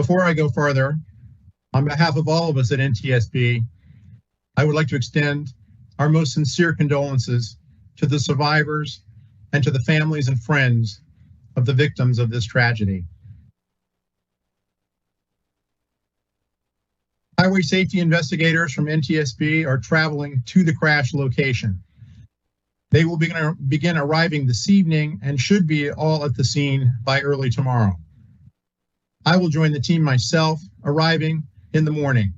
before I go further, on behalf of all of us at NTSB, I would like to extend our most sincere condolences to the survivors and to the families and friends of the victims of this tragedy. Highway safety investigators from NTSB are traveling to the crash location. They will begin arriving this evening and should be all at the scene by early tomorrow. I will join the team myself, arriving in the morning.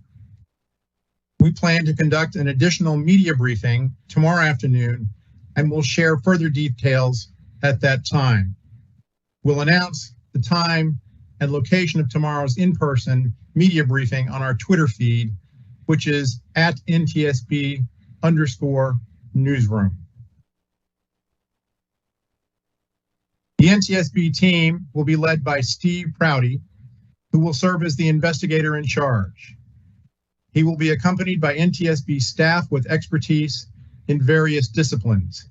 We plan to conduct an additional media briefing tomorrow afternoon, and we'll share further details at that time. We'll announce the time and location of tomorrow's in-person media briefing on our Twitter feed, which is at @NTSB_newsroom. The NTSB team will be led by Steve Prouty, who will serve as the investigator in charge. He will be accompanied by NTSB staff with expertise in various disciplines.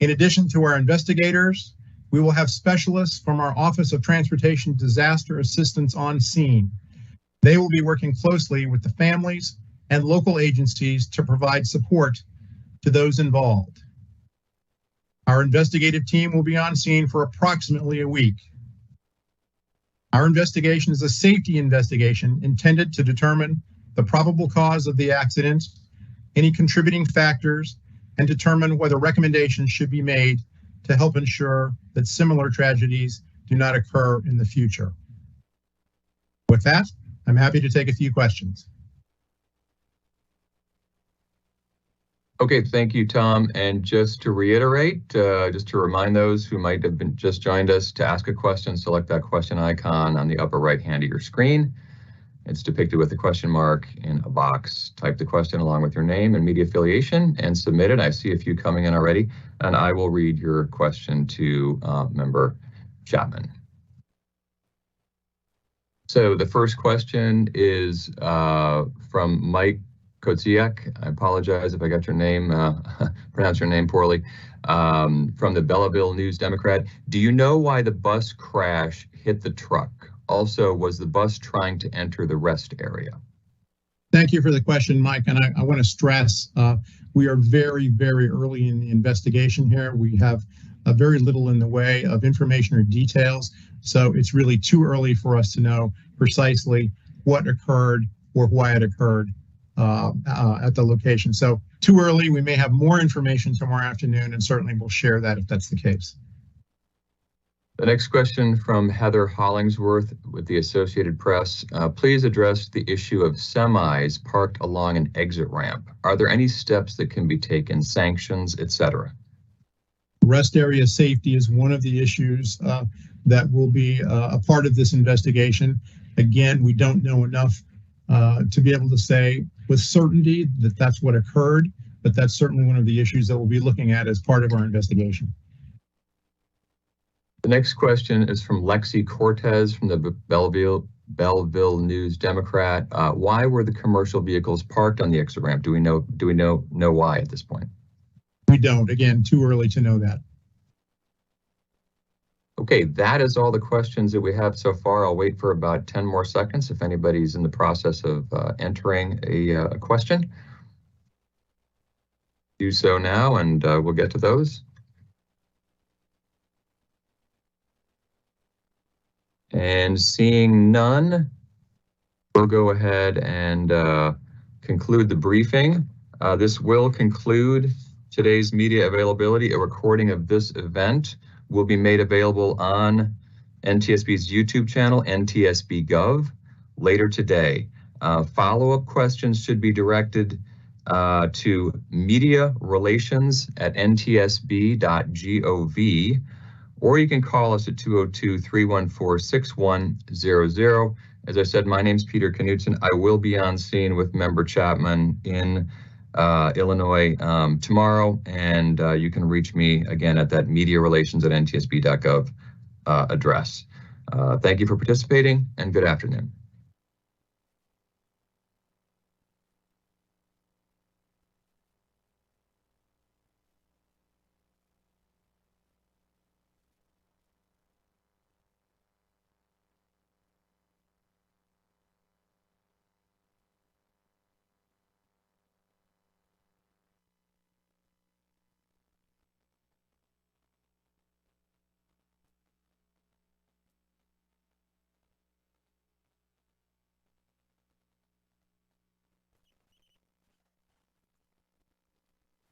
In addition to our investigators, we will have specialists from our Office of Transportation Disaster Assistance on scene. They will be working closely with the families and local agencies to provide support to those involved. Our investigative team will be on scene for approximately a week. Our investigation is a safety investigation intended to determine the probable cause of the accident, any contributing factors, and determine whether recommendations should be made to help ensure that similar tragedies do not occur in the future. With that, I'm happy to take a few questions. Okay, thank you, Tom. And just to reiterate, just to remind those who might have been just joined us, to ask a question, select that question icon on the upper right hand of your screen. It's depicted with a question mark in a box. Type the question along with your name and media affiliation and submit it. I see a few coming in already, and I will read your question to Member Chapman. So the first question is from Mike Koziak. I apologize if I got your name, pronounced your name poorly, from the Belleville News Democrat. Do you know why the bus crash hit the truck? Also, was the bus trying to enter the rest area? Thank you for the question, Mike. And I want to stress, we are very, very early in the investigation here. We have very little in the way of information or details. So it's really too early for us to know precisely what occurred or why it occurred at the location. So too early. We may have more information tomorrow afternoon, and certainly we'll share that if that's the case. The next question from Heather Hollingsworth with the Associated Press. Please address the issue of semis parked along an exit ramp. Are there any steps that can be taken, sanctions, etc.? Rest area safety is one of the issues that will be a part of this investigation. Again, we don't know enough to be able to say with certainty that that's what occurred, but that's certainly one of the issues that we'll be looking at as part of our investigation. The next question is from Lexi Cortez from the Belleville News Democrat. Why were the commercial vehicles parked on the exit ramp? Do we know why at this point? We don't. Again, too early to know that. Okay, that is all the questions that we have so far. I'll wait for about 10 more seconds if anybody's in the process of entering a question. Do so now, and we'll get to those. And seeing none, we'll go ahead and conclude the briefing. This will conclude today's media availability. A recording of this event will be made available on NTSB's YouTube channel, NTSB Gov, later today. Follow-up questions should be directed to mediarelations@ntsb.gov, or you can call us at 202-314-6100. As I said, my name's Peter Knutson. I will be on scene with Member Chapman in Illinois tomorrow, and you can reach me again at that mediarelations@ntsb.gov address. Thank you for participating, and good afternoon.